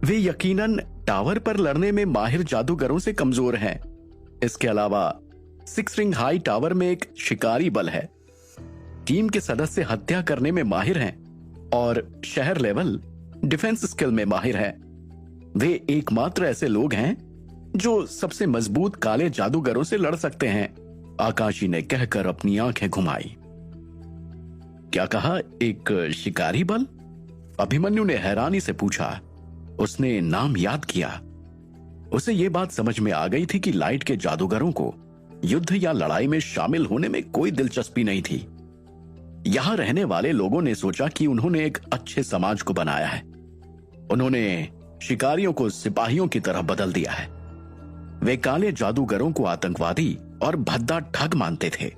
वे यकीनन टावर पर लड़ने में माहिर जादूगरों से कमजोर हैं। इसके अलावा 6 रिंग हाई टावर में एक शिकारी बल है। टीम के सदस्य हत्या करने में माहिर हैं और शहर लेवल डिफेंस स्किल में माहिर हैं। वे एकमात्र ऐसे लोग हैं जो सबसे मजबूत काले जादूगरों से लड़ सकते हैं, आकाशी ने कहकर अपनी आंखें घुमाई। क्या कहा, एक शिकारी बल? अभिमन्यु ने हैरानी से पूछा। उसने नाम याद किया। उसे यह बात समझ में आ गई थी कि लाइट के जादूगरों को युद्ध या लड़ाई में शामिल होने में कोई दिलचस्पी नहीं थी। यहां रहने वाले लोगों ने सोचा कि उन्होंने एक अच्छे समाज को बनाया है। उन्होंने शिकारियों को सिपाहियों की तरह बदल दिया है। वे काले जादूगरों को आतंकवादी और भद्दा ठग मानते थे।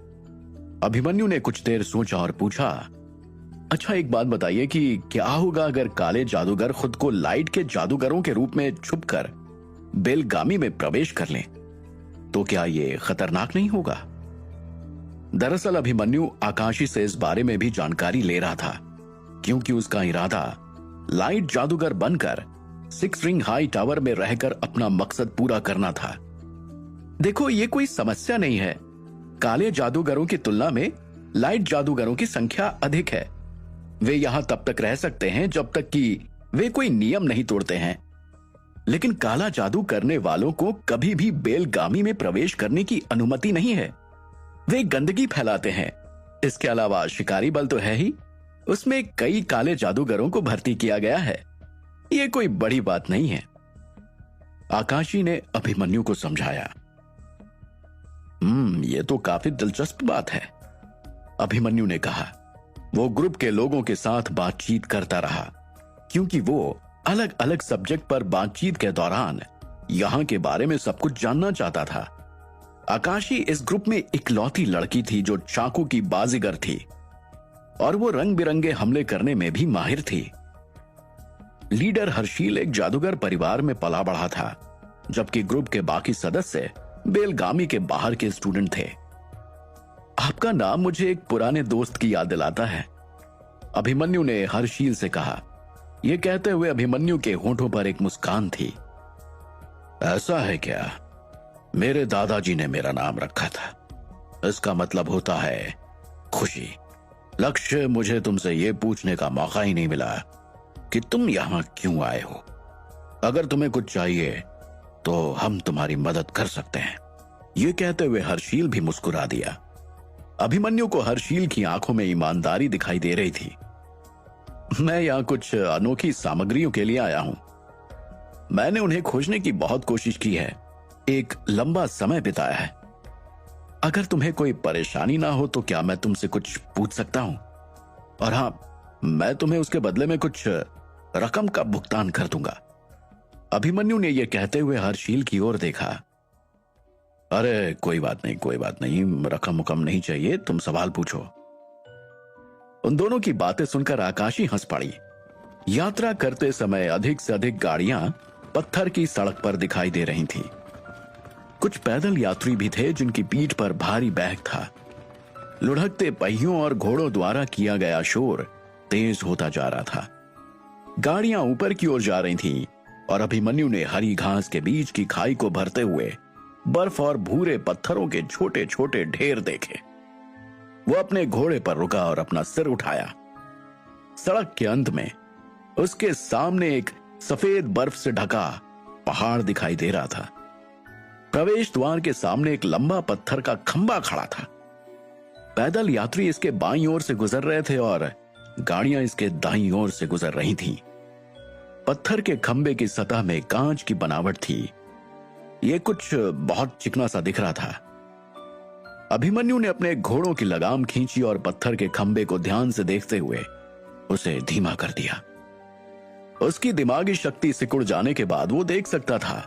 अभिमन्यु ने कुछ देर सोचा और पूछा, अच्छा एक बात बताइए कि क्या होगा अगर काले जादूगर खुद को लाइट के जादूगरों के रूप में छुपकर बेलगामी में प्रवेश कर लें, तो क्या यह खतरनाक नहीं होगा? दरअसल अभिमन्यु आकाशी से इस बारे में भी जानकारी ले रहा था, क्योंकि उसका इरादा लाइट जादूगर बनकर 6 रिंग हाई टावर में रहकर अपना मकसद पूरा करना था। देखो, ये कोई समस्या नहीं है। काले जादूगरों की तुलना में लाइट जादूगरों की संख्या अधिक है। वे यहां तब तक रह सकते हैं जब तक कि वे कोई नियम नहीं तोड़ते हैं। लेकिन काला जादू करने वालों को कभी भी बेलगामी में प्रवेश करने की अनुमति नहीं है। वे गंदगी फैलाते हैं। इसके अलावा शिकारी बल तो है ही, उसमें कई काले जादूगरों को भर्ती किया गया है। यह कोई बड़ी बात नहीं है, आकाशी ने अभिमन्यु को समझाया। यह तो काफी दिलचस्प बात है, अभिमन्यु ने कहा। वो ग्रुप के लोगों के साथ बातचीत करता रहा, क्योंकि वो अलग अलग सब्जेक्ट पर बातचीत के दौरान यहां के बारे में सब कुछ जानना चाहता था। आकाशी इस ग्रुप में इकलौती लड़की थी जो चाकू की बाजीगर थी, और वो रंग बिरंगे हमले करने में भी माहिर थी। लीडर हर्षील एक जादूगर परिवार में पला बढ़ा था, जबकि ग्रुप के बाकी सदस्य बेलगामी के बाहर के स्टूडेंट थे। आपका नाम मुझे एक पुराने दोस्त की याद दिलाता है, अभिमन्यु ने हर्षील से कहा। यह कहते हुए अभिमन्यु के होंठों पर एक मुस्कान थी। ऐसा है क्या? मेरे दादाजी ने मेरा नाम रखा था। इसका मतलब होता है खुशी। लक्ष्य, मुझे तुमसे यह पूछने का मौका ही नहीं मिला कि तुम यहां क्यों आए हो। अगर तुम्हें कुछ चाहिए तो हम तुम्हारी मदद कर सकते हैं। यह कहते हुए हर्षील भी मुस्कुरा दिया। अभिमन्यु को हर्षील की आंखों में ईमानदारी दिखाई दे रही थी। मैं यहां कुछ अनोखी सामग्रियों के लिए आया हूं। मैंने उन्हें खोजने की बहुत कोशिश की है, एक लंबा समय बिताया है। अगर तुम्हें कोई परेशानी ना हो तो क्या मैं तुमसे कुछ पूछ सकता हूं? और हां, मैं तुम्हें उसके बदले में कुछ रकम का भुगतान कर दूंगा। अभिमन्यु ने यह कहते हुए हर्षील की ओर देखा। अरे कोई बात नहीं, रकम मुकम नहीं चाहिए, तुम सवाल पूछो। उन दोनों की बातें सुनकर आकाशी हंस पड़ी। यात्रा करते समय अधिक से अधिक गाड़ियां पत्थर की सड़क पर दिखाई दे रही थीं। कुछ पैदल यात्री भी थे जिनकी पीठ पर भारी बैग था। लुढ़कते पहियों और घोड़ों द्वारा किया गया शोर तेज होता जा रहा था। गाड़ियां ऊपर की ओर जा रही थीं और अभिमन्यु ने हरी घास के बीच की खाई को भरते हुए बर्फ और भूरे पत्थरों के छोटे छोटे ढेर देखे। वो अपने घोड़े पर रुका और अपना सिर उठाया। सड़क के अंत में उसके सामने एक सफेद बर्फ से ढका पहाड़ दिखाई दे रहा था। प्रवेश द्वार के सामने एक लंबा पत्थर का खंबा खड़ा था। पैदल यात्री इसके बाईं ओर से गुजर रहे थे और गाड़ियां इसके दाईं ओर से गुजर रही थीं। पत्थर के खंबे की सतह में कांच की बनावट थी। यह कुछ बहुत चिकना सा दिख रहा था। अभिमन्यु ने अपने घोड़ों की लगाम खींची और पत्थर के खंबे को ध्यान से देखते हुए उसे धीमा कर दिया। उसकी दिमागी शक्ति सिकुड़ जाने के बाद वो देख सकता था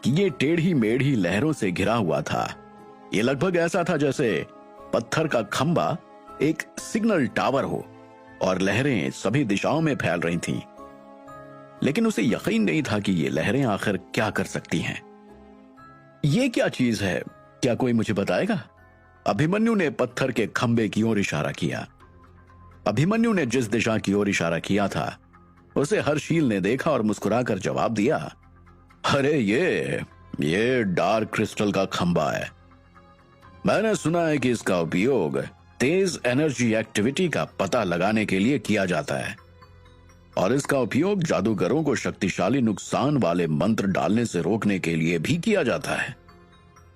कि ये टेढ़ी मेढ़ी लहरों से घिरा हुआ था। ये लगभग ऐसा था जैसे पत्थर का खंबा एक सिग्नल टावर हो और लहरें सभी दिशाओं में फैल रही थीं। लेकिन उसे यकीन नहीं था कि ये लहरें आखिर क्या कर सकती हैं। ये क्या चीज है, क्या कोई मुझे बताएगा? अभिमन्यु ने पत्थर के खंबे की ओर इशारा किया। अभिमन्यु ने जिस दिशा की ओर इशारा किया था उसे हर्षील ने देखा और मुस्कुराकर जवाब दिया, अरे ये डार्क क्रिस्टल का खंबा है। मैंने सुना है कि इसका उपयोग तेज एनर्जी एक्टिविटी का पता लगाने के लिए किया जाता है और इसका उपयोग जादूगरों को शक्तिशाली नुकसान वाले मंत्र डालने से रोकने के लिए भी किया जाता है।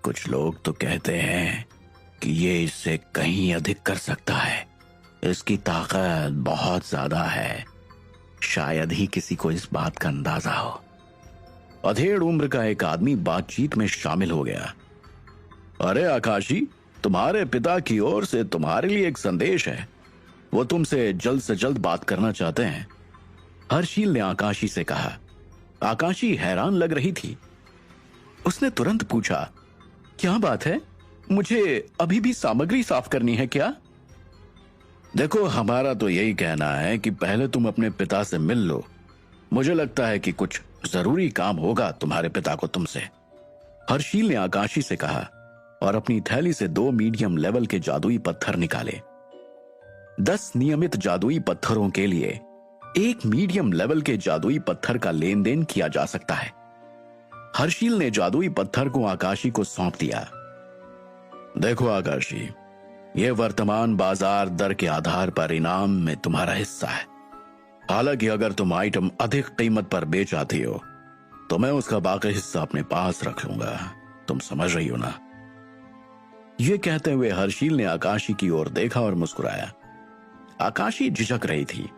कुछ लोग तो कहते हैं कि ये इससे कहीं अधिक कर सकता है। इसकी ताकत बहुत ज्यादा है। शायद ही किसी को इस बात का अंदाजा हो। अधेड़ उम्र का एक आदमी बातचीत में शामिल हो गया। अरे आकाशी, तुम्हारे पिता की ओर से तुम्हारे लिए एक संदेश है। वो तुमसे जल्द से जल्द बात करना चाहते हैं। हर्षील ने आकाशी से कहा। आकाशी हैरान लग रही थी। उसने तुरंत पूछा, क्या बात है? मुझे अभी भी सामग्री साफ करनी है क्या? देखो, हमारा तो यही कहना है कि पहले तुम अपने पिता से मिल लो। मुझे लगता है कि कुछ जरूरी काम होगा तुम्हारे पिता को तुमसे। हर्षील ने आकाशी से कहा और अपनी थैली से 2 मीडियम लेवल के जादुई पत्थर निकाले। 10 नियमित जादुई पत्थरों के लिए 1 मीडियम लेवल के जादुई पत्थर का लेन देन किया जा सकता है। हर्षील ने जादुई पत्थर को आकाशी को सौंप दिया। देखो आकाशी, यह वर्तमान बाजार दर के आधार पर इनाम में तुम्हारा हिस्सा है। हालांकि अगर तुम आइटम अधिक कीमत पर बेच आती हो तो मैं उसका बाकी हिस्सा अपने पास रख लूंगा। तुम समझ रही हो ना? यह कहते हुए हर्षील ने आकाशी की ओर देखा और मुस्कुराया। आकाशी झिझक रही थी,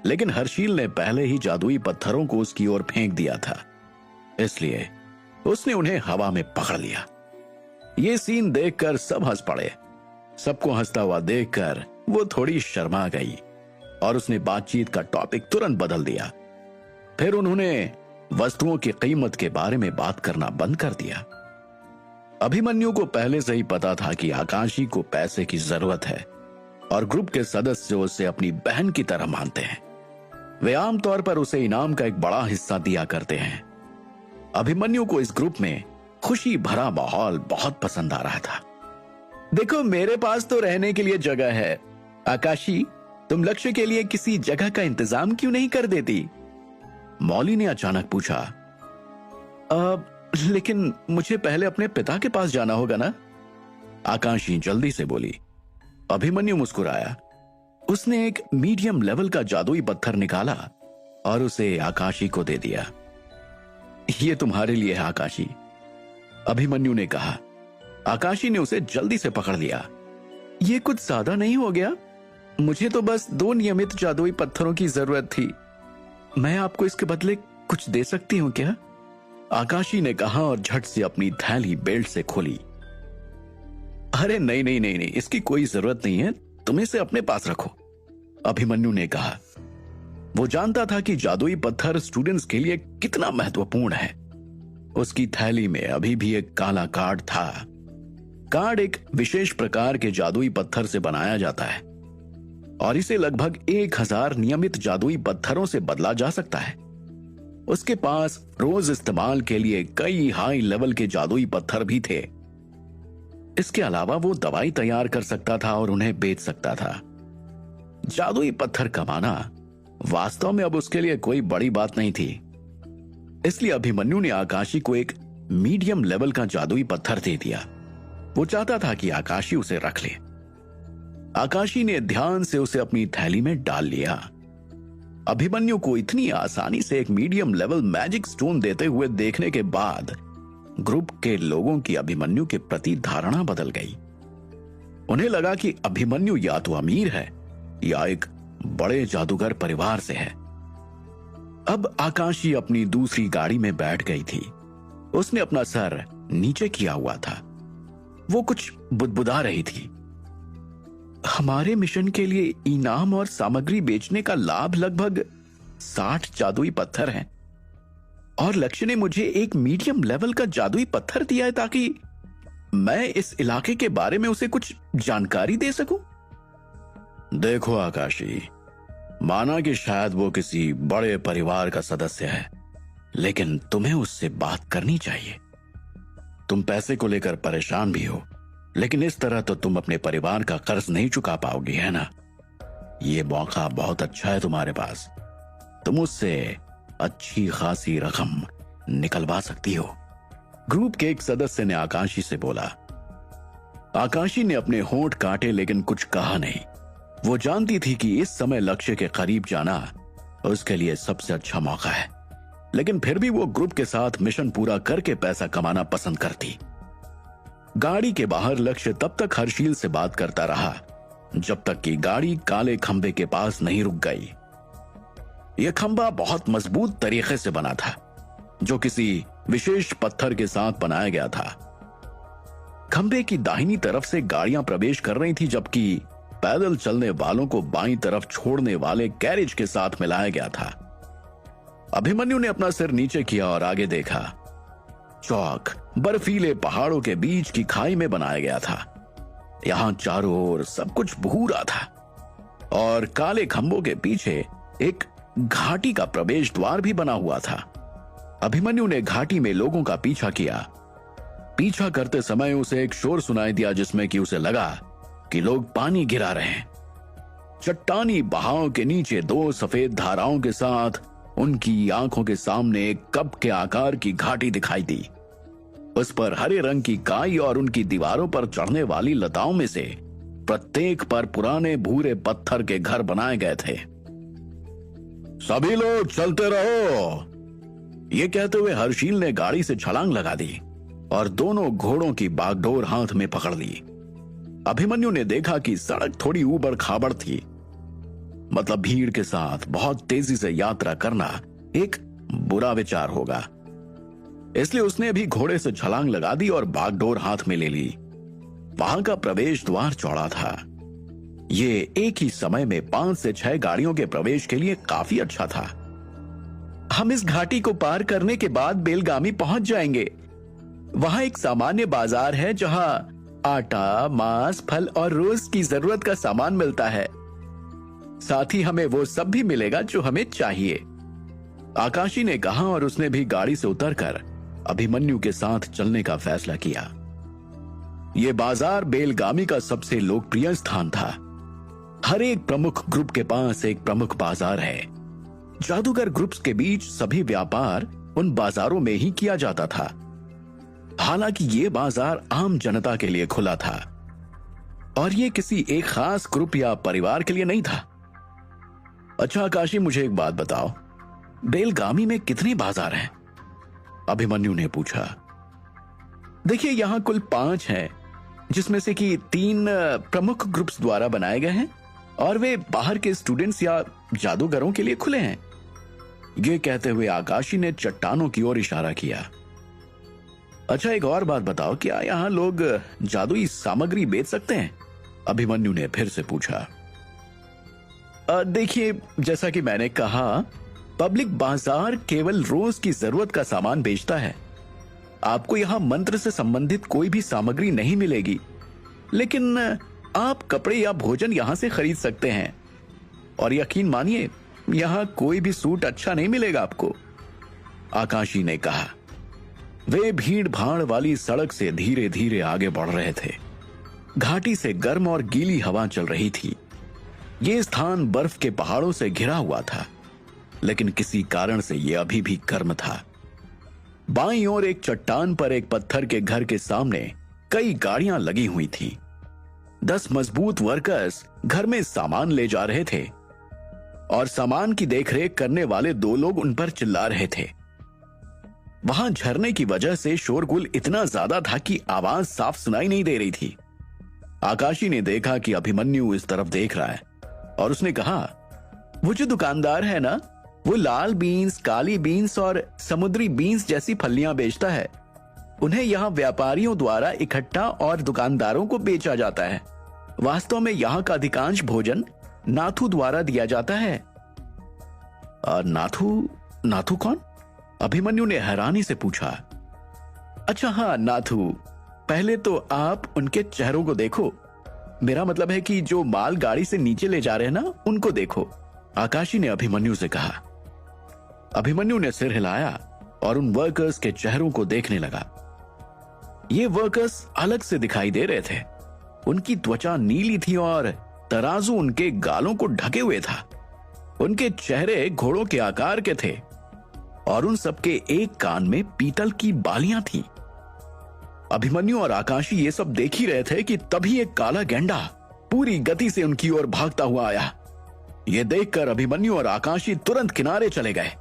लेकिन हर्षील ने पहले ही जादुई पत्थरों को उसकी ओर फेंक दिया था, इसलिए उसने उन्हें हवा में पकड़ लिया। ये सीन देखकर सब हंस पड़े। सबको हंसता हुआ देखकर वो थोड़ी शर्मा गई और उसने बातचीत का टॉपिक तुरंत बदल दिया। फिर उन्होंने वस्तुओं की कीमत के बारे में बात करना बंद कर दिया। अभिमन्यु को पहले से ही पता था कि आकाशी को पैसे की जरूरत है और ग्रुप के सदस्य उसे अपनी बहन की तरह मानते हैं। वे आमतौर पर उसे इनाम का एक बड़ा हिस्सा दिया करते हैं। अभिमन्यु को इस ग्रुप में खुशी भरा माहौल बहुत पसंद आ रहा था। देखो, मेरे पास तो रहने के लिए जगह है। आकाशी, तुम लक्ष्य के लिए किसी जगह का इंतजाम क्यों नहीं कर देती? मौली ने अचानक पूछा। लेकिन मुझे पहले अपने पिता के पास जाना होगा ना? आकाशी जल्दी से बोली। अभिमन्यु मुस्कुराया। उसने एक मीडियम लेवल का जादुई पत्थर निकाला और उसे आकाशी को दे दिया। ये तुम्हारे लिए है आकाशी, अभिमन्यु ने कहा। आकाशी ने उसे जल्दी से पकड़ लिया। ये कुछ ज्यादा नहीं हो गया? मुझे तो बस 2 नियमित जादुई पत्थरों की जरूरत थी। मैं आपको इसके बदले कुछ दे सकती हूँ क्या? आकाशी ने कहा और झट से अपनी थैली बेल्ट से खोली। अरे नहीं नहीं नहीं नहीं, इसकी कोई जरूरत नहीं है, तुम इसे अपने पास रखो, अभिमन्यु ने कहा। वो जानता था कि जादुई पत्थर स्टूडेंट्स के लिए कितना महत्वपूर्ण है। उसकी थैली में अभी भी एक काला कार्ड था। कार्ड एक विशेष प्रकार के जादुई पत्थर से बनाया जाता है और इसे लगभग 1000 नियमित जादुई पत्थरों से बदला जा सकता है। उसके पास रोज इस्तेमाल के लिए कई हाई लेवल के जादुई पत्थर भी थे। इसके अलावा वो दवाई तैयार कर सकता था और उन्हें बेच सकता था। जादुई पत्थर कमाना वास्तव में अब उसके लिए कोई बड़ी बात नहीं थी। इसलिए अभिमन्यु ने आकाशी को एक मीडियम लेवल का जादुई पत्थर दे दिया। वो चाहता था कि आकाशी उसे रख ले। आकाशी ने ध्यान से उसे अपनी थैली में डाल लिया। अभिमन्यु को इतनी आसानी से एक मीडियम लेवल मैजिक स्टोन देते हुए देखने के बाद ग्रुप के लोगों की अभिमन्यु के प्रति धारणा बदल गई। उन्हें लगा कि अभिमन्यु या तो अमीर है या एक बड़े जादूगर परिवार से है। अब आकाशी अपनी दूसरी गाड़ी में बैठ गई थी। उसने अपना सर नीचे किया हुआ था। वो कुछ बुदबुदा रही थी। हमारे मिशन के लिए इनाम और सामग्री बेचने का लाभ लगभग 60 जादुई पत्थर हैं और लक्ष्य ने मुझे एक मीडियम लेवल का जादुई पत्थर दिया है ताकि मैं इस इलाके के बारे में उसे कुछ जानकारी दे सकूं। देखो आकाशी, माना कि शायद वो किसी बड़े परिवार का सदस्य है, लेकिन तुम्हें उससे बात करनी चाहिए। तुम पैसे को लेकर परेशान भी हो, लेकिन इस तरह तो तुम अपने परिवार का कर्ज नहीं चुका पाओगी, है ना? ये मौका बहुत अच्छा है तुम्हारे पास। तुम उससे अच्छी खासी रकम निकलवा सकती हो। ग्रुप के एक सदस्य ने आकाशी से बोला। आकाशी ने अपने होंठ काटे लेकिन कुछ कहा नहीं। वो जानती थी कि इस समय लक्ष्य के करीब जाना उसके लिए सबसे अच्छा मौका है, लेकिन फिर भी वो ग्रुप के साथ मिशन पूरा करके पैसा कमाना पसंद करती। गाड़ी के बाहर लक्ष्य तब तक हर्षील से बात करता रहा जब तक कि गाड़ी काले खंबे के पास नहीं रुक गई। यह खंबा बहुत मजबूत तरीके से बना था, जो किसी विशेष पत्थर के साथ बनाया गया था। खंबे की दाहिनी तरफ से गाड़ियां प्रवेश कर रही थी, जबकि पैदल चलने वालों को बाईं तरफ छोड़ने वाले कैरेज के साथ मिलाया गया था। अभिमन्यु ने अपना सिर नीचे किया और आगे देखा। चौक बर्फीले पहाड़ों के बीच की खाई में बनाया गया था। यहां चारों ओर सब कुछ भूरा था और काले खंभों के पीछे एक घाटी का प्रवेश द्वार भी बना हुआ था। अभिमन्यु ने घाटी में लोगों का पीछा किया। पीछा करते समय उसे एक शोर सुनाई दिया जिसमें कि उसे लगा कि लोग पानी गिरा रहे हैं। चट्टानी बहाव के नीचे दो सफेद धाराओं के साथ उनकी आंखों के सामने एक कप के आकार की घाटी दिखाई दी। उस पर हरे रंग की काई और उनकी दीवारों पर चढ़ने वाली लताओं में से प्रत्येक पर पुराने भूरे पत्थर के घर बनाए गए थे। सभी लोग चलते रहो, ये कहते हुए हर्षील ने गाड़ी से छलांग लगा दी और दोनों घोड़ों की बागडोर हाथ में पकड़ ली। अभिमन्यु ने देखा कि सड़क थोड़ी ऊबड़ खाबड़ थी, मतलब भीड़ के साथ बहुत तेजी से यात्रा करना एक बुरा विचार होगा। इसलिए उसने भी घोड़े से छलांग लगा दी और बागडोर हाथ में ले ली। वहां का प्रवेश द्वार चौड़ा था। ये एक ही समय में 5 से 6 गाड़ियों के प्रवेश के लिए काफी अच्छा था। हम इस घाटी को पार करने के बाद बेलगामी पहुंच जाएंगे। वहां एक सामान्य बाजार है जहां आटा, मांस, फल और रोज की जरूरत का सामान मिलता है। साथ ही हमें वो सब भी मिलेगा जो हमें चाहिए, आकाशी ने कहा और उसने भी गाड़ी से उतरकर अभिमन्यु के साथ चलने का फैसला किया। यह बाजार बेलगामी का सबसे लोकप्रिय स्थान था। हर एक प्रमुख ग्रुप के पास एक प्रमुख बाजार है। जादूगर ग्रुप्स के बीच सभी व्यापार उन बाजारों में ही किया जाता था। हालांकि ये बाजार आम जनता के लिए खुला था और ये किसी एक खास ग्रुप या परिवार के लिए नहीं था। अच्छा आकाशी, मुझे एक बात बताओ, बेलगामी में कितने बाजार हैं? अभिमन्यु ने पूछा। देखिए, यहां कुल 5 हैं, जिसमें से कि 3 प्रमुख ग्रुप्स द्वारा बनाए गए हैं और वे बाहर के स्टूडेंट्स या जादूगरों के लिए खुले हैं। ये कहते हुए आकाशी ने चट्टानों की ओर इशारा किया। अच्छा, एक और बात बताओ, क्या यहां लोग जादुई सामग्री बेच सकते हैं? अभिमन्यु ने फिर से पूछा। देखिए, जैसा कि मैंने कहा, पब्लिक बाजार केवल रोज की जरूरत का सामान बेचता है। आपको यहां मंत्र से संबंधित कोई भी सामग्री नहीं मिलेगी, लेकिन आप कपड़े या भोजन यहां से खरीद सकते हैं। और यकीन मानिए, यहां कोई भी सूट अच्छा नहीं मिलेगा आपको, आकाशी ने कहा। वे भीड़ भाड़ वाली सड़क से धीरे धीरे आगे बढ़ रहे थे। घाटी से गर्म और गीली हवा चल रही थी। यह स्थान बर्फ के पहाड़ों से घिरा हुआ था, लेकिन किसी कारण से यह अभी भी गर्म था। बाईं ओर एक चट्टान पर एक पत्थर के घर के सामने कई गाड़ियां लगी हुई थी। 10 मजबूत वर्कर्स घर में सामान ले जा रहे थे और सामान की देखरेख करने वाले 2 लोग उन पर चिल्ला रहे थे। वहां झरने की वजह से शोरगुल इतना ज्यादा था कि आवाज साफ सुनाई नहीं दे रही थी। आकाशी ने देखा कि अभिमन्यु इस तरफ देख रहा है और उसने कहा, वो जो दुकानदार है ना, वो लाल बीन्स, काली बीन्स और समुद्री बीन्स जैसी फलियां बेचता है। उन्हें यहाँ व्यापारियों द्वारा इकट्ठा और दुकानदारों को बेचा जाता है। वास्तव में यहाँ का अधिकांश भोजन नाथू द्वारा दिया जाता है। नाथू कौन? अभिमन्यु ने हैरानी से पूछा। अच्छा हाँ, नाथू। पहले तो आप उनके चेहरों को देखो। मेरा मतलब है कि जो माल गाड़ी से नीचे ले जा रहे हैं ना, उनको देखो, आकाशी ने अभिमन्यु से कहा। अभिमन्यु ने सिर हिलाया और उन वर्कर्स के चेहरों को देखने लगा। ये वर्कर्स अलग से दिखाई दे रहे थे। उनकी त्वचा नीली थी और तराजू उनके गालों को ढके हुए था। उनके चेहरे घोड़ों के आकार के थे और उन सबके एक कान में पीतल की बालियां थीं। अभिमन्यु और आकाशी ये सब देख ही रहे थे कि तभी एक काला गेंडा पूरी गति से उनकी ओर भागता हुआ आया। ये देखकर अभिमन्यु और आकाशी तुरंत किनारे चले गए।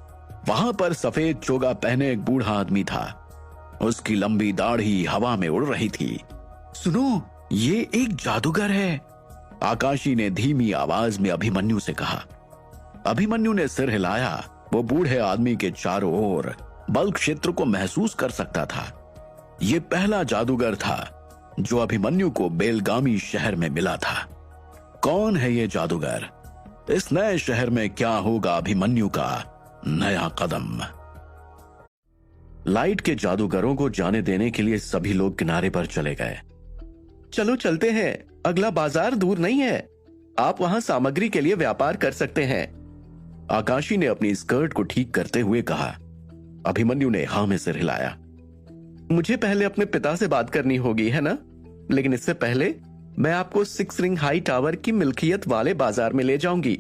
वहां पर सफेद चोगा पहने एक बूढ़ा आदमी था। उसकी लंबी दाढ़ी हवा में उड़ रही थी। सुनो, ये एक जादूगर है, आकाशी ने धीमी आवाज में अभिमन्यु से कहा। अभिमन्यु ने सिर हिलाया। वो बूढ़े आदमी के चारों ओर बल क्षेत्र को महसूस कर सकता था। ये पहला जादूगर था जो अभिमन्यु को बेलगामी शहर में मिला था। कौन है ये जादूगर? इस नए शहर में क्या होगा अभिमन्यु का नया कदम? लाइट के जादूगरों को जाने देने के लिए सभी लोग किनारे पर चले गए। चलो चलते हैं, अगला बाजार दूर नहीं है, आप वहां सामग्री के लिए व्यापार कर सकते हैं, आकाशी ने अपनी स्कर्ट को ठीक करते हुए कहा। अभिमन्यु ने हाँ में सिर हिलाया। मुझे पहले अपने पिता से बात करनी होगी, है ना? लेकिन इससे पहले मैं आपको 6 रिंग हाई टावर की मिल्कियत वाले बाजार में ले जाऊंगी।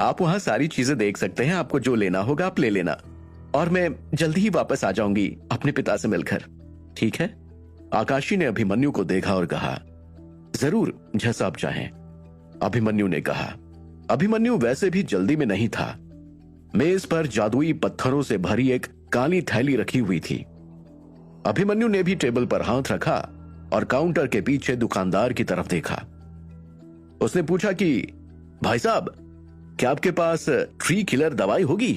आप वहां सारी चीजें देख सकते हैं, आपको जो लेना होगा आप ले लेना, और मैं जल्दी ही वापस आ जाऊंगी अपने पिता से मिलकर, ठीक है? आकाशी ने अभिमन्यु को देखा और कहा, जरूर, जैसा आप चाहें, अभिमन्यु ने कहा। अभिमन्यु वैसे भी जल्दी में नहीं था। मेज पर जादुई पत्थरों से भरी एक काली थैली रखी हुई थी। अभिमन्यु ने भी टेबल पर हाथ रखा और काउंटर के पीछे दुकानदार की तरफ देखा। उसने पूछा कि भाई साहब, क्या आपके पास ट्री किलर दवाई होगी?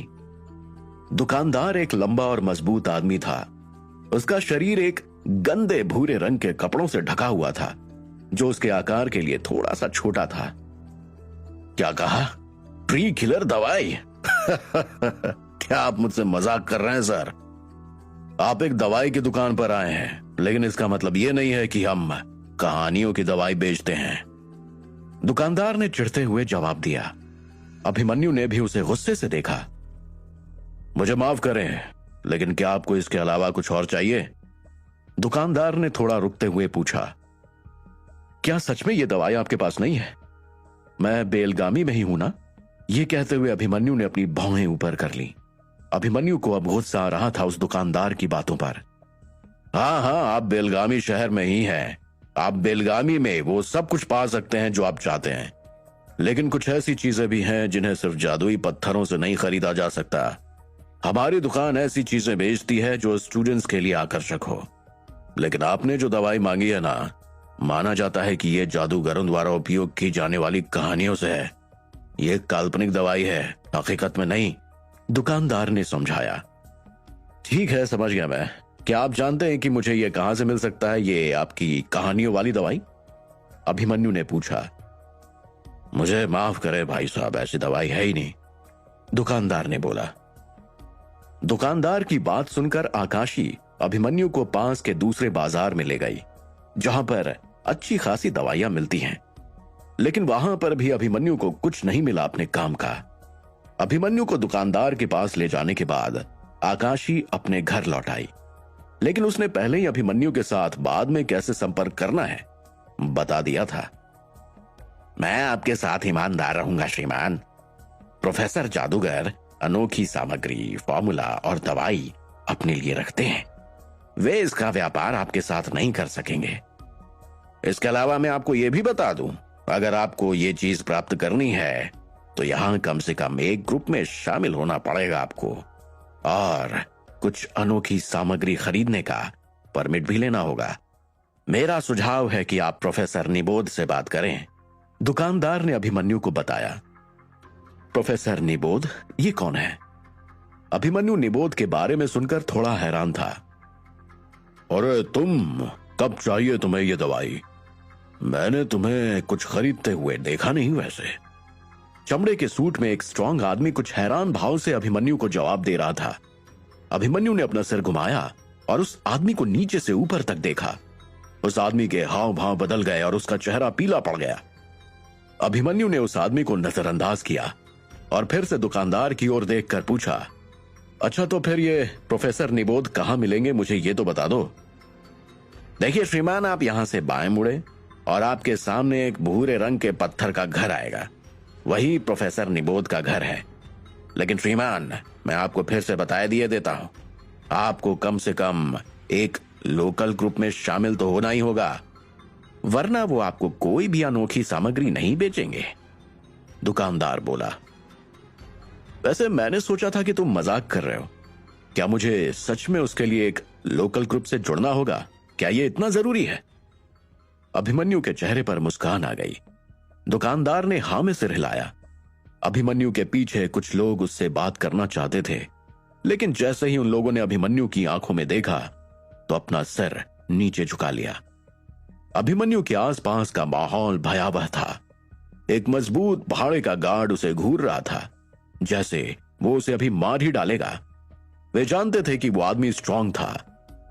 दुकानदार एक लंबा और मजबूत आदमी था। उसका शरीर एक गंदे भूरे रंग के कपड़ों से ढका हुआ था, जो उसके आकार के लिए थोड़ा सा छोटा था। क्या कहा? ट्री किलर दवाई? क्या आप मुझसे मजाक कर रहे हैं सर? आप एक दवाई की दुकान पर आए हैं, लेकिन इसका मतलब यह नहीं है कि हम कहानियों की दवाई बेचते हैं, दुकानदार ने चिढ़ते हुए जवाब दिया। अभिमन्यु ने भी उसे गुस्से से देखा। मुझे माफ करें, लेकिन क्या आपको इसके अलावा कुछ और चाहिए? दुकानदार ने थोड़ा रुकते हुए पूछा। क्या सच में यह दवाई आपके पास नहीं है? मैं बेलगामी में ही हूं ना? यह कहते हुए अभिमन्यु ने अपनी भौहें ऊपर कर ली। अभिमन्यु को अब गुस्सा आ रहा था उस दुकानदार की बातों पर। हाँ, आप बेलगामी शहर में ही हैं। आप बेलगामी में वो सब कुछ पा सकते हैं जो आप चाहते हैं, लेकिन कुछ ऐसी चीजें भी हैं जिन्हें सिर्फ जादुई पत्थरों से नहीं खरीदा जा सकता। हमारी दुकान ऐसी चीजें बेचती है जो स्टूडेंट्स के लिए आकर्षक हो, लेकिन आपने जो दवाई मांगी है ना, माना जाता है कि यह जादूगरों द्वारा उपयोग की जाने वाली कहानियों से है। यह काल्पनिक दवाई है, हकीकत में नहीं, दुकानदार ने समझाया। ठीक है, समझ गया मैं। क्या आप जानते हैं कि मुझे यह कहां से मिल सकता है, ये आपकी कहानियों वाली दवाई? अभिमन्यु ने पूछा। मुझे माफ करे भाई साहब, ऐसी दवाई है ही नहीं, दुकानदार ने बोला। दुकानदार की बात सुनकर आकाशी अभिमन्यु को पास के दूसरे बाजार में ले गई, जहां पर अच्छी खासी दवाइयां मिलती हैं, लेकिन वहां पर भी अभिमन्यु को कुछ नहीं मिला अपने काम का। अभिमन्यु को दुकानदार के पास ले जाने के बाद आकाशी अपने घर लौट आई, लेकिन उसने पहले ही अभिमन्यु के साथ बाद में कैसे संपर्क करना है बता दिया था। मैं आपके साथ ईमानदार रहूंगा श्रीमान। प्रोफेसर जादूगर अनोखी सामग्री, फॉर्मूला और दवाई अपने लिए रखते हैं। वे इसका व्यापार आपके साथ नहीं कर सकेंगे। इसके अलावा मैं आपको यह भी बता दूं, अगर आपको ये चीज प्राप्त करनी है तो यहां कम से कम एक ग्रुप में शामिल होना पड़ेगा आपको, और कुछ अनोखी सामग्री खरीदने का परमिट भी लेना होगा। मेरा सुझाव है कि आप प्रोफेसर निबोध से बात करें, दुकानदार ने अभिमन्यु को बताया। प्रोफेसर निबोध, ये कौन है? अभिमन्यु निबोध के बारे में सुनकर थोड़ा हैरान था। अरे तुम, कब चाहिए तुम्हें ये दवाई? मैंने तुम्हें कुछ खरीदते हुए देखा नहीं वैसे। चमड़े के सूट में एक स्ट्रांग आदमी कुछ हैरान भाव से अभिमन्यु को जवाब दे रहा था। अभिमन्यु ने अपना सिर घुमाया और उस आदमी को नीचे से ऊपर तक देखा। उस आदमी के हाव भाव बदल गए और उसका चेहरा पीला पड़ गया। अभिमन्यु ने उस आदमी को नजरअंदाज किया और फिर से दुकानदार की ओर देखकर पूछा, अच्छा तो फिर ये प्रोफेसर निबोध कहां मिलेंगे, मुझे ये तो बता दो। देखिए श्रीमान, आप यहां से बाएं मुड़े और आपके सामने एक भूरे रंग के पत्थर का घर आएगा। वही प्रोफेसर निबोध का घर है। लेकिन श्रीमान, मैं आपको फिर से बताए दिए देता हूं, आपको कम से कम एक लोकल ग्रुप में शामिल तो होना ही होगा, वरना वो आपको कोई भी अनोखी सामग्री नहीं बेचेंगे। दुकानदार बोला, वैसे मैंने सोचा था कि तुम मजाक कर रहे हो। क्या मुझे सच में उसके लिए एक लोकल ग्रुप से जुड़ना होगा? क्या ये इतना जरूरी है? अभिमन्यु के चेहरे पर मुस्कान आ गई। दुकानदार ने हां में सिर हिलाया। अभिमन्यु के पीछे कुछ लोग उससे बात करना चाहते थे, लेकिन जैसे ही उन लोगों ने अभिमन्यु की आंखों में देखा तो अपना सिर नीचे झुका लिया। अभिमन्यु के आसपास का माहौल भयावह था। एक मजबूत भाड़े का गार्ड उसे घूर रहा था, जैसे वो उसे अभी मार ही डालेगा। वे जानते थे कि वो आदमी स्ट्रांग था।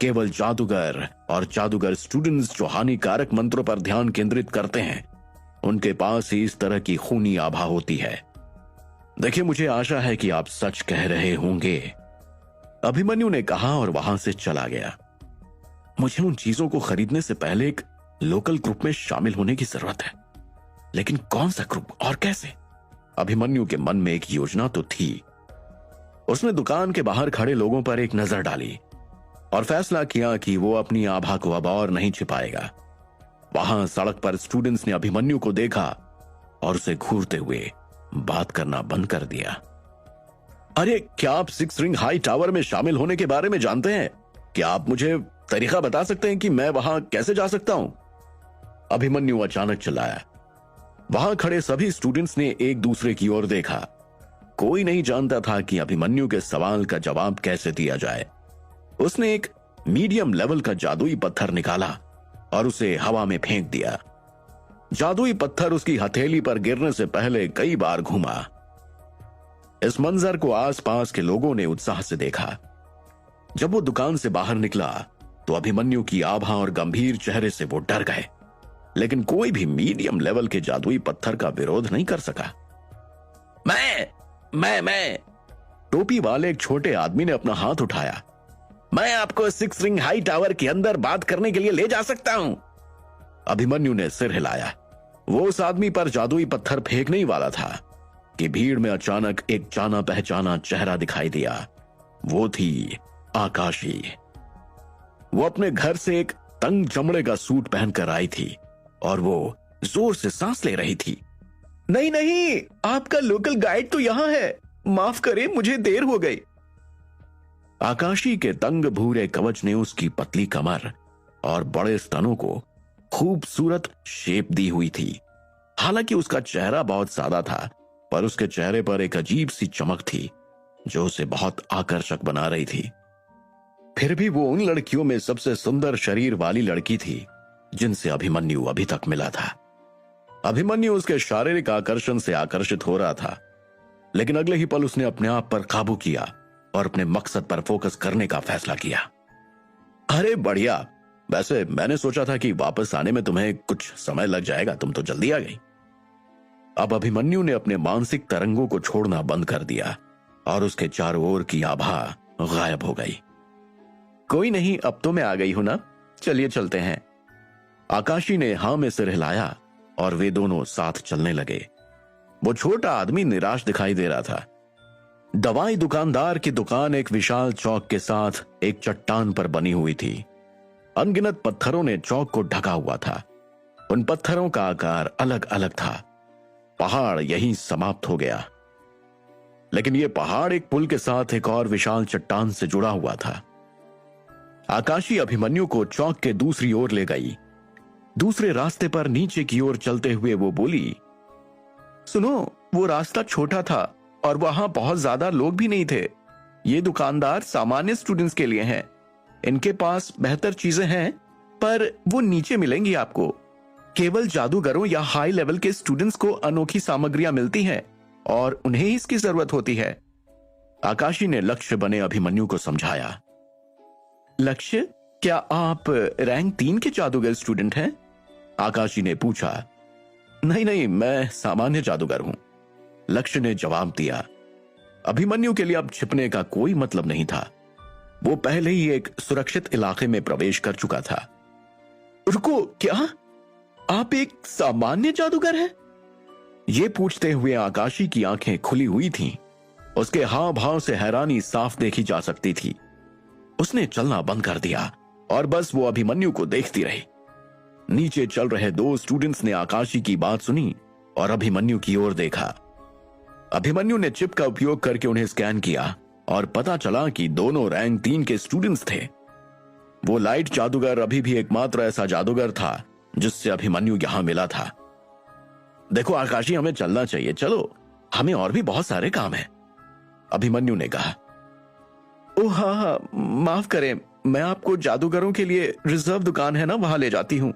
केवल जादूगर और जादूगर स्टूडेंट्स जो हानिकारक मंत्रों पर ध्यान केंद्रित करते हैं, उनके पास ही इस तरह की खूनी आभा होती है। देखिए, मुझे आशा है कि आप सच कह रहे होंगे, अभिमन्यु ने कहा और वहां से चला गया। मुझे उन चीजों को खरीदने से पहले एक लोकल ग्रुप में शामिल होने की जरूरत है, लेकिन कौन सा ग्रुप और कैसे? अभिमन्यु के मन में एक योजना तो थी। उसने दुकान के बाहर खड़े लोगों पर एक नजर डाली और फैसला किया कि वो अपनी आभा को अब और नहीं छिपाएगा। वहां सड़क पर स्टूडेंट्स ने अभिमन्यु को देखा और उसे घूरते हुए बात करना बंद कर दिया। अरे, क्या आप 6 रिंग हाई टावर में शामिल होने के बारे में जानते हैं? क्या आप मुझे तरीका बता सकते हैं कि मैं वहां कैसे जा सकता हूं? अभिमन्यु अचानक चिल्लाया। वहां खड़े सभी स्टूडेंट्स ने एक दूसरे की ओर देखा। कोई नहीं जानता था कि अभिमन्यु के सवाल का जवाब कैसे दिया जाए। उसने एक मीडियम लेवल का जादुई पत्थर निकाला और उसे हवा में फेंक दिया। जादुई पत्थर उसकी हथेली पर गिरने से पहले कई बार घूमा। इस मंजर को आसपास के लोगों ने उत्साह से देखा। जब वो दुकान से बाहर निकला तो अभिमन्यु की आभा और गंभीर चेहरे से वो डर गए, लेकिन कोई भी मीडियम लेवल के जादुई पत्थर का विरोध नहीं कर सका। मैं टोपी वाले एक छोटे आदमी ने अपना हाथ उठाया। मैं आपको 6 रिंग हाई टावर के अंदर बात करने के लिए ले जा सकता हूं। अभिमन्यु ने सिर हिलाया। वो उस आदमी पर जादुई पत्थर फेंकने ही वाला था कि भीड़ में अचानक एक जाना पहचाना चेहरा दिखाई दिया। वो थी आकाशी। वो अपने घर से एक तंग चमड़े का सूट पहनकर आई थी और वो जोर से सांस ले रही थी। नहीं नहीं, आपका लोकल गाइड तो यहां है, माफ करें, मुझे देर हो गई। आकाशी के तंग भूरे कवच ने उसकी पतली कमर और बड़े स्तनों को खूबसूरत शेप दी हुई थी। हालांकि उसका चेहरा बहुत सादा था, पर उसके चेहरे पर एक अजीब सी चमक थी जो उसे बहुत आकर्षक बना रही थी। फिर भी वो उन लड़कियों में सबसे सुंदर शरीर वाली लड़की थी जिनसे अभिमन्यु अभी तक मिला था। अभिमन्यु उसके शारीरिक आकर्षण से आकर्षित हो रहा था, लेकिन अगले ही पल उसने अपने आप पर काबू किया और अपने मकसद पर फोकस करने का फैसला किया। अरे बढ़िया, वैसे मैंने सोचा था कि वापस आने में तुम्हें कुछ समय लग जाएगा, तुम तो जल्दी आ गई। अब अभिमन्यु ने अपने मानसिक तरंगों को छोड़ना बंद कर दिया और उसके चारों ओर की आभा गायब हो गई। कोई नहीं, अब तो मैं आ गई हूं ना, चलिए चलते हैं। आकाशी ने हां में सिर हिलाया और वे दोनों साथ चलने लगे। वो छोटा आदमी निराश दिखाई दे रहा था। दवाई दुकानदार की दुकान एक विशाल चौक के साथ एक चट्टान पर बनी हुई थी। अनगिनत पत्थरों ने चौक को ढका हुआ था। उन पत्थरों का आकार अलग अलग था। पहाड़ यहीं समाप्त हो गया, लेकिन यह पहाड़ एक पुल के साथ एक और विशाल चट्टान से जुड़ा हुआ था। आकाशी अभिमन्यु को चौक के दूसरी ओर ले गई। दूसरे रास्ते पर नीचे की ओर चलते हुए वो बोली, सुनो, वो रास्ता छोटा था और वहां बहुत ज्यादा लोग भी नहीं थे। ये दुकानदार सामान्य स्टूडेंट्स के लिए हैं। इनके पास बेहतर चीजें हैं, पर वो नीचे मिलेंगी आपको। केवल जादूगरों या हाई लेवल के स्टूडेंट्स को अनोखी सामग्रियां मिलती हैं और उन्हें ही इसकी जरूरत होती है। आकाशी ने लक्ष्य बने अभिमन्यु को समझाया। लक्ष्य, क्या आप रैंक 3 के जादूगर स्टूडेंट हैं? आकाशी ने पूछा। नहीं नहीं, मैं सामान्य जादूगर हूं, लक्ष्य ने जवाब दिया। अभिमन्यु के लिए अब छिपने का कोई मतलब नहीं था। वो पहले ही एक सुरक्षित इलाके में प्रवेश कर चुका था। रुको, क्या आप एक सामान्य जादूगर हैं? ये पूछते हुए आकाशी की आंखें खुली हुई थीं। उसके हाव भाव से हैरानी साफ देखी जा सकती थी। उसने चलना बंद कर दिया और बस वो अभिमन्यु को देखती रही। नीचे चल रहे दो स्टूडेंट्स ने आकाशी की बात सुनी और अभिमन्यु की ओर देखा। अभिमन्यु ने चिप का उपयोग करके उन्हें स्कैन किया और पता चला कि दोनों रैंक 3 के स्टूडेंट्स थे। वो लाइट जादूगर अभी भी एकमात्र ऐसा जादूगर था जिससे अभिमन्यु यहां मिला था। देखो आकाशी, हमें चलना चाहिए, चलो, हमें और भी बहुत सारे काम हैं, अभिमन्यु ने कहा। ओह हाँ, माफ करें, मैं आपको जादूगरों के लिए रिजर्व दुकान है ना, वहां ले जाती हूं।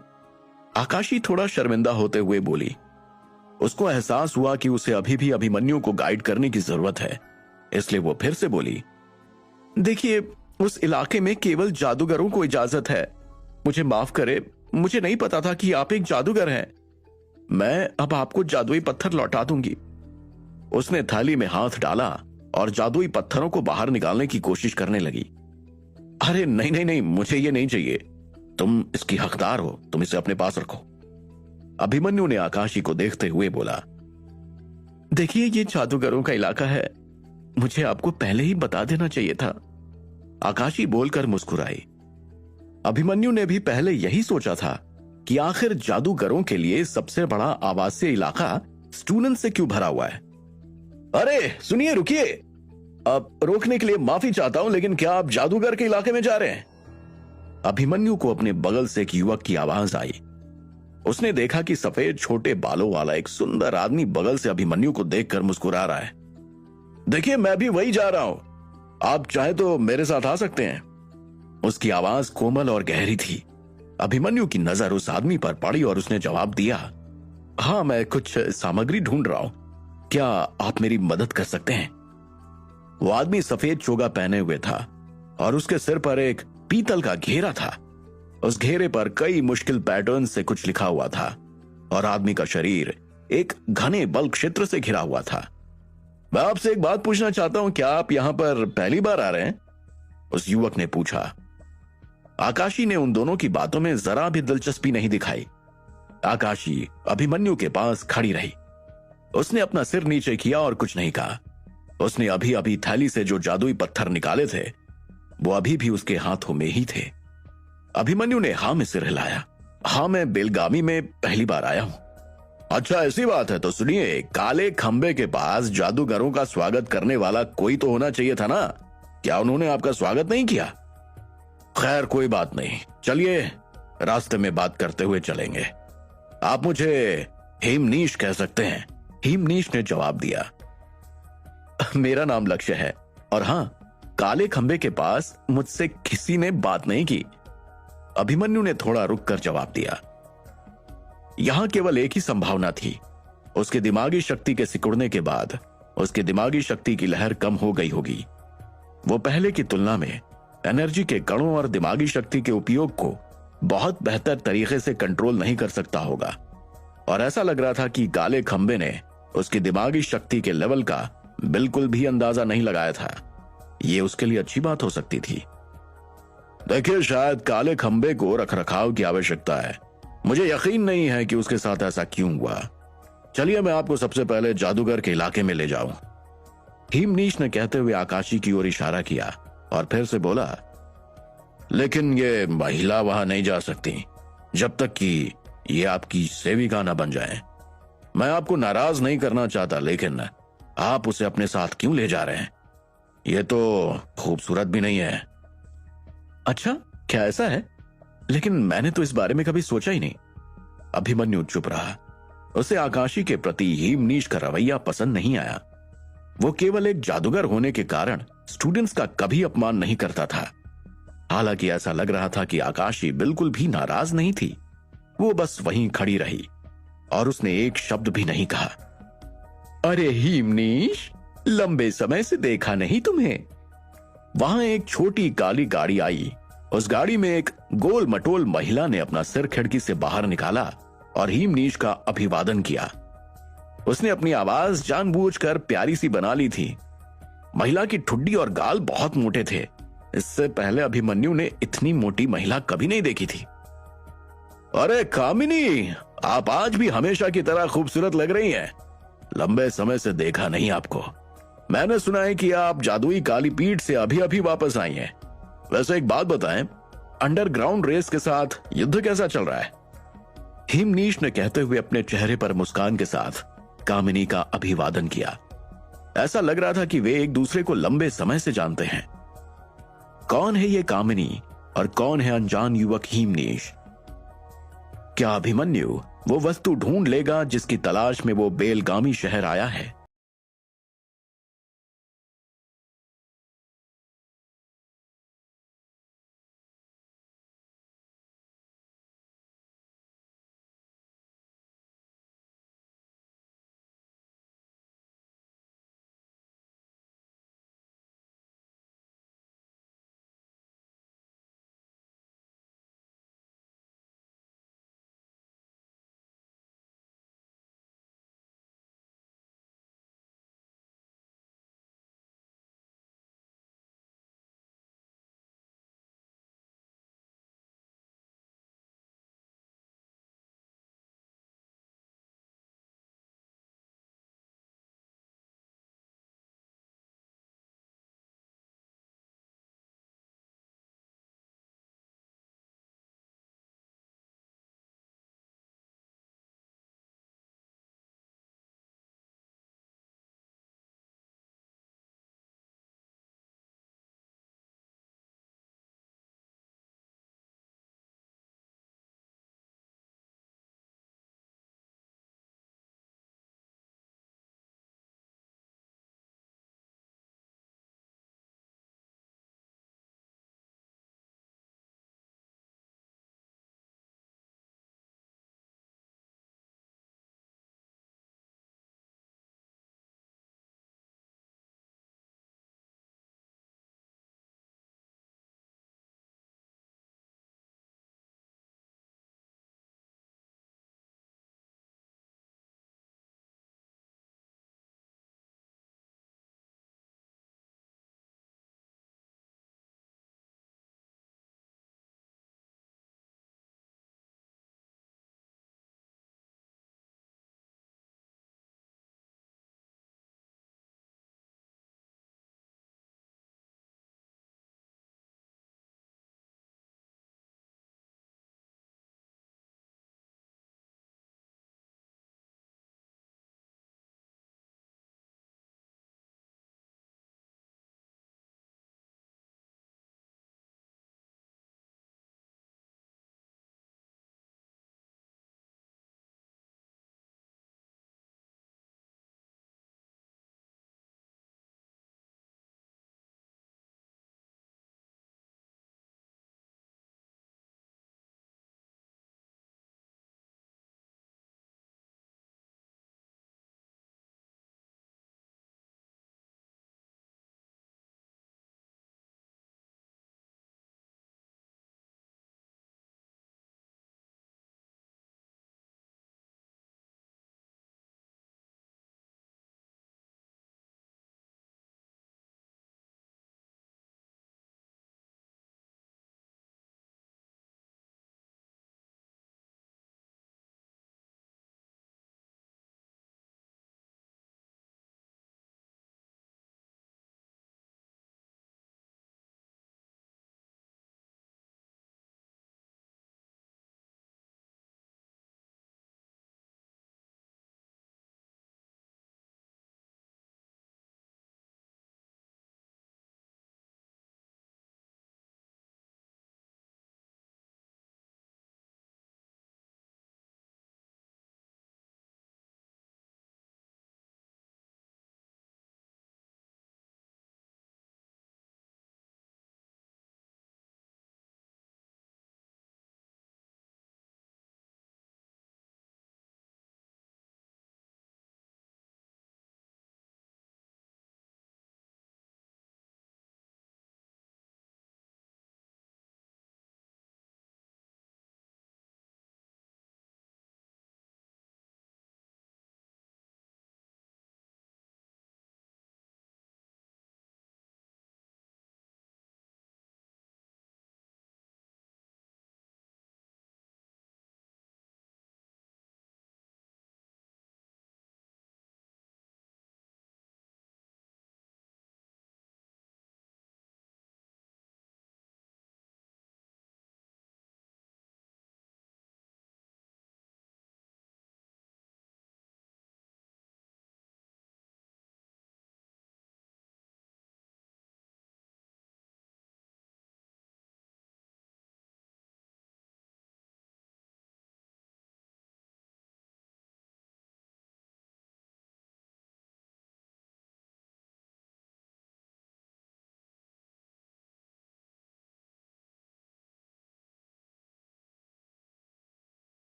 आकाशी थोड़ा शर्मिंदा होते हुए बोली। उसको एहसास हुआ कि उसे अभी भी अभिमन्यु को गाइड करने की जरूरत है, इसलिए वो फिर से बोली। देखिए, उस इलाके में केवल जादूगरों को इजाजत है। मुझे माफ करे, मुझे नहीं पता था कि आप एक जादूगर हैं। मैं अब आपको जादुई पत्थर लौटा दूंगी। उसने थाली में हाथ डाला और जादुई पत्थरों को बाहर निकालने की कोशिश करने लगी। अरे नहीं नहीं नहीं, मुझे ये नहीं चाहिए, तुम इसकी हकदार हो, तुम इसे अपने पास रखो, अभिमन्यु ने आकाशी को देखते हुए बोला। देखिए, ये जादूगरों का इलाका है, मुझे आपको पहले ही बता देना चाहिए था, आकाशी बोलकर मुस्कुराई। अभिमन्यु ने भी पहले यही सोचा था कि आखिर जादूगरों के लिए सबसे बड़ा आवासीय इलाका स्टूडेंट से क्यों भरा हुआ है। अरे सुनिए, रुकिए, अब रोकने के लिए माफी चाहता हूं, लेकिन क्या आप जादूगर के इलाके में जा रहे हैं? अभिमन्यु को अपने बगल से एक युवक की आवाज आई। उसने देखा कि सफेद छोटे बालों वाला एक सुंदर आदमी बगल से अभिमन्यु को देखकर मुस्कुरा रहा है। देखिए, मैं भी वही जा रहा हूं, आप चाहे तो मेरे साथ आ सकते हैं। उसकी आवाज कोमल और गहरी थी। अभिमन्यु की नजर उस आदमी पर पड़ी और उसने जवाब दिया, हाँ, मैं कुछ सामग्री ढूंढ रहा हूं, क्या आप मेरी मदद कर सकते हैं? वो आदमी सफेद चोगा पहने हुए था और उसके सिर पर एक पीतल का घेरा था। उस घेरे पर कई मुश्किल पैटर्न से कुछ लिखा हुआ था और आदमी का शरीर एक घने बल क्षेत्र से घिरा हुआ था। मैं आपसे एक बात पूछना चाहता हूं, क्या आप यहां पर पहली बार आ रहे हैं? उस युवक ने पूछा। आकाशी ने उन दोनों की बातों में जरा भी दिलचस्पी नहीं दिखाई। आकाशी अभिमन्यु के पास खड़ी रही। उसने अपना सिर नीचे किया और कुछ नहीं कहा। उसने अभी अभी थैली से जो जादुई पत्थर निकाले थे वो अभी भी उसके हाथों में ही थे। अभिमन्यु ने हाँ में सिर हिलाया। हाँ, मैं बेलगामी में पहली बार आया हूं। अच्छा, ऐसी बात है तो सुनिए, काले खंबे के पास जादूगरों का स्वागत करने वाला कोई तो होना चाहिए था ना, क्या उन्होंने आपका स्वागत नहीं किया? खैर कोई बात नहीं, चलिए रास्ते में बात करते हुए चलेंगे। आप मुझे हेमनीश कह सकते हैं, हेमनीश ने जवाब दिया। मेरा नाम लक्ष्य है, और हाँ, काले खंबे के पास मुझसे किसी ने बात नहीं की, अभिमन्यु ने थोड़ा रुककर जवाब दिया। यहां केवल एक ही संभावना थी। उसके दिमागी शक्ति के सिकुड़ने के बाद उसकी दिमागी शक्ति की लहर कम हो गई होगी। वो पहले की तुलना में एनर्जी के कणों और दिमागी शक्ति के उपयोग को बहुत बेहतर तरीके से कंट्रोल नहीं कर सकता होगा, और ऐसा लग रहा था कि काले खंबे ने उसकी दिमागी शक्ति के लेवल का बिल्कुल भी अंदाजा नहीं लगाया था। ये उसके लिए अच्छी बात हो सकती थी। देखिए, शायद काले खंबे को रखरखाव की आवश्यकता है। मुझे यकीन नहीं है कि उसके साथ ऐसा क्यों हुआ। चलिए मैं आपको सबसे पहले जादूगर के इलाके में ले जाऊं। हेमनीश ने कहते हुए आकाशी की ओर इशारा किया और फिर से बोला, लेकिन ये महिला वहां नहीं जा सकती जब तक कि ये आपकी सेविका न बन जाए। मैं आपको नाराज नहीं करना चाहता, लेकिन आप उसे अपने साथ क्यों ले जा रहे हैं? ये तो खूबसूरत भी नहीं है। अच्छा, क्या ऐसा है? लेकिन मैंने तो इस बारे में कभी सोचा ही नहीं। अभिमन्यु चुप रहा। उसे आकाशी के प्रति हेमनीश का रवैया पसंद नहीं आया। वो केवल एक जादूगर होने के कारण स्टूडेंट्स का कभी अपमान नहीं करता था। हालांकि ऐसा लग रहा था कि आकाशी बिल्कुल भी नाराज नहीं थी। वो बस वहीं खड़ी रही और उसने एक शब्द भी नहीं कहा। अरे हेमनीश, लंबे समय से देखा नहीं तुम्हें। वहां एक छोटी काली गाड़ी आई। उस गाड़ी में एक गोल मटोल महिला ने अपना सिर खिड़की से बाहर निकाला और हेमनीश का अभिवादन किया। उसने अपनी आवाज जानबूझकर प्यारी सी बना ली थी। महिला की ठुड्डी और गाल बहुत मोटे थे। इससे पहले अभिमन्यु ने इतनी मोटी महिला कभी नहीं देखी थी। अरे कामिनी, आप आज भी हमेशा की तरह खूबसूरत लग रही हैं। लंबे समय से देखा नहीं आपको। मैंने सुना है कि आप जादुई काली पीठ से अभी अभी वापस आई हैं। वैसे एक बात बताएं, अंडरग्राउंड रेस के साथ युद्ध कैसा चल रहा है? हिमनीश ने कहते हुए अपने चेहरे पर मुस्कान के साथ कामिनी का अभिवादन किया। ऐसा लग रहा था कि वे एक दूसरे को लंबे समय से जानते हैं। कौन है ये कामिनी और कौन है अनजान युवक हिमनीश? क्या अभिमन्यु वो वस्तु ढूंढ लेगा जिसकी तलाश में वो बेलगामी शहर आया है?